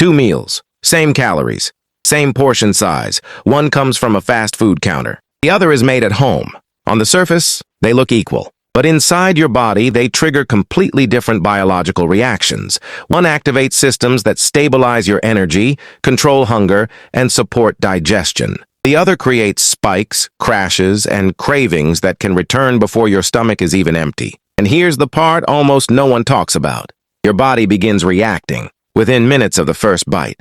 Two meals, same calories, same portion size. One comes from a fast food counter. The other is made at home. On the surface, they look equal. But inside your body, they trigger completely different biological reactions. One activates systems that stabilize your energy, control hunger, and support digestion. The other creates spikes, crashes, and cravings that can return before your stomach is even empty. And here's the part almost no one talks about. Your body begins reacting within minutes of the first bite.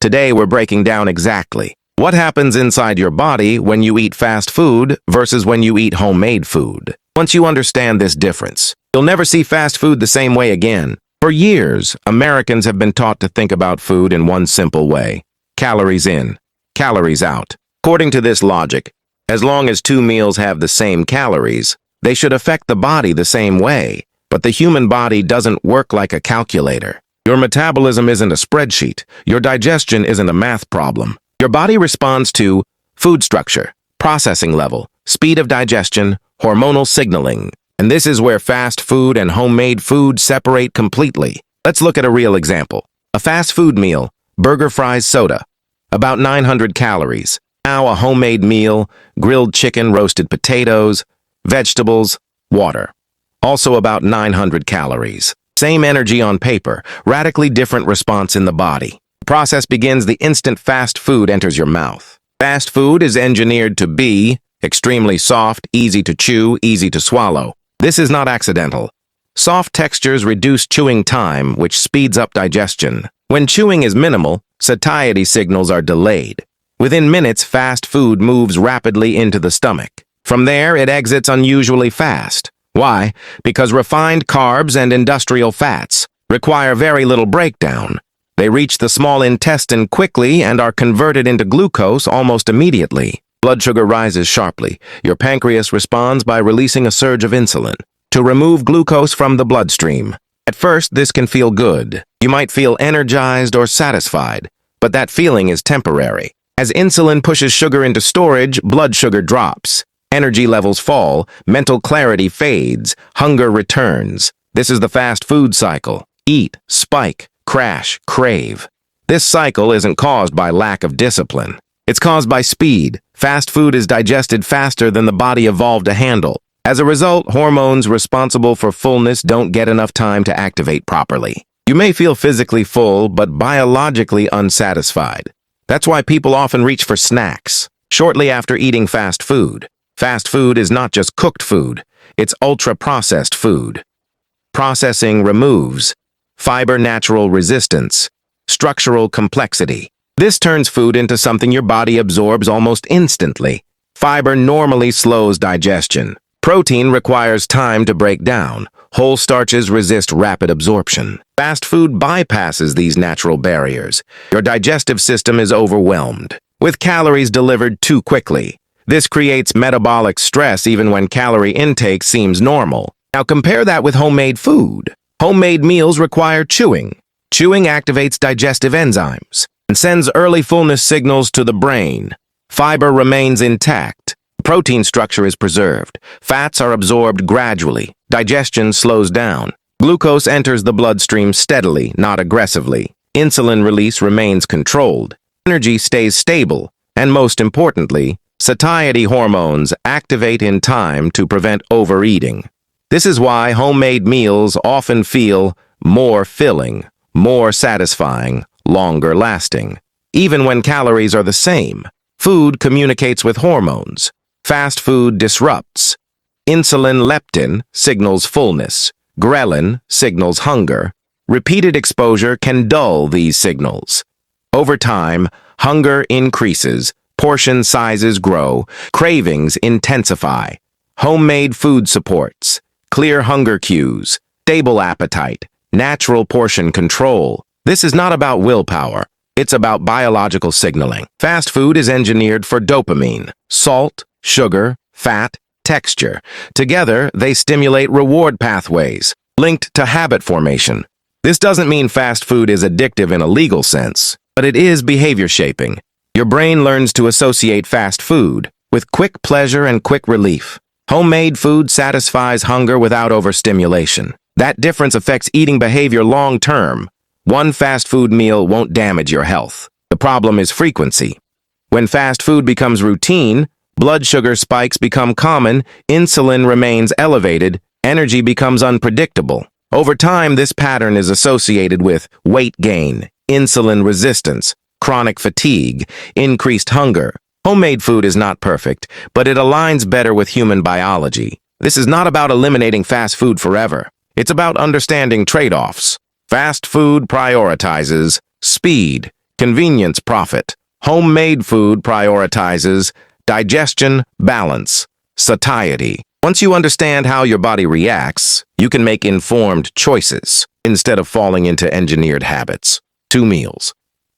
Today, we're breaking down exactly what happens inside your body when you eat fast food versus when you eat homemade food. Once you understand this difference, you'll never see fast food the same way again. For years, Americans have been taught to think about food in one simple way: calories in, calories out. According to this logic, as long as two meals have the same calories, they should affect the body the same way. But the human body doesn't work like a calculator. Your metabolism isn't a spreadsheet. Your digestion isn't a math problem. Your body responds to food structure, processing level, speed of digestion, hormonal signaling. And this is where fast food and homemade food separate completely. Let's look at a real example. A fast food meal, burger, fries, soda, about 900 calories. Now a homemade meal, grilled chicken, roasted potatoes, vegetables, water. Also about 900 calories. Same energy on paper, radically different response in the body. The process begins the instant fast food enters your mouth. Fast food is engineered to be extremely soft, easy to chew, easy to swallow. This is not accidental. Soft textures reduce chewing time, which speeds up digestion. When chewing is minimal, satiety signals are delayed. Within minutes, fast food moves rapidly into the stomach. From there, it exits unusually fast. Why? Because refined carbs and industrial fats require very little breakdown. They reach the small intestine quickly and are converted into glucose almost immediately. Blood sugar rises sharply. Your pancreas responds by releasing a surge of insulin to remove glucose from the bloodstream. At first, this can feel good. You might feel energized or satisfied, but that feeling is temporary. As insulin pushes sugar into storage, blood sugar drops. Energy levels fall, mental clarity fades, hunger returns. This is the fast food cycle. Eat, spike, crash, crave. This cycle isn't caused by lack of discipline. It's caused by speed. Fast food is digested faster than the body evolved to handle. As a result, hormones responsible for fullness don't get enough time to activate properly. You may feel physically full, but biologically unsatisfied. That's why people often reach for snacks shortly after eating fast food. Fast food is not just cooked food, it's ultra-processed food. Processing removes fiber natural resistance, structural complexity. This turns food into something your body absorbs almost instantly. Fiber normally slows digestion. Protein requires time to break down. Whole starches resist rapid absorption. Fast food bypasses these natural barriers. Your digestive system is overwhelmed with calories delivered too quickly. This creates metabolic stress even when calorie intake seems normal. Now compare that with homemade food. Homemade meals require chewing. Chewing activates digestive enzymes and sends early fullness signals to the brain. Fiber remains intact. Protein structure is preserved. Fats are absorbed gradually. Digestion slows down. Glucose enters the bloodstream steadily, not aggressively. Insulin release remains controlled. Energy stays stable. And most importantly, satiety hormones activate in time to prevent overeating. This is why homemade meals often feel more filling, more satisfying, longer lasting. Even when calories are the same, food communicates with hormones. Fast food disrupts. Insulin leptin signals fullness. Ghrelin signals hunger. Repeated exposure can dull these signals. Over time, hunger increases, portion sizes grow, cravings intensify. Homemade food supports clear hunger cues, stable appetite, natural portion control. This is not about willpower. It's about biological signaling. Fast food is engineered for dopamine, salt, sugar, fat, texture. Together, they stimulate reward pathways linked to habit formation. This doesn't mean fast food is addictive in a legal sense, but it is behavior shaping. Your brain learns to associate fast food with quick pleasure and quick relief. Homemade food satisfies hunger without overstimulation. That difference affects eating behavior long term. One fast food meal won't damage your health. The problem is frequency. When fast food becomes routine, blood sugar spikes become common, insulin remains elevated, energy becomes unpredictable. Over time, this pattern is associated with weight gain, insulin resistance, chronic fatigue, increased hunger. Homemade food is not perfect, but it aligns better with human biology. This is not about eliminating fast food forever. It's about understanding trade-offs. Fast food prioritizes speed, convenience, profit. Homemade food prioritizes digestion, balance, satiety. Once you understand how your body reacts, you can make informed choices instead of falling into engineered habits. 2 meals,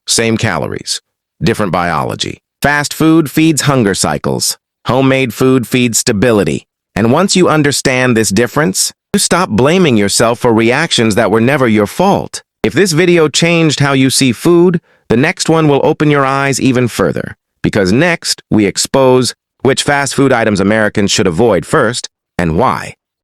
same calories, different biology. Fast food feeds hunger cycles. Homemade food feeds stability. And once you understand this difference, you stop blaming yourself for reactions that were never your fault. If this video changed how you see food, the next one will open your eyes even further. Because next, we expose which fast food items Americans should avoid first and why.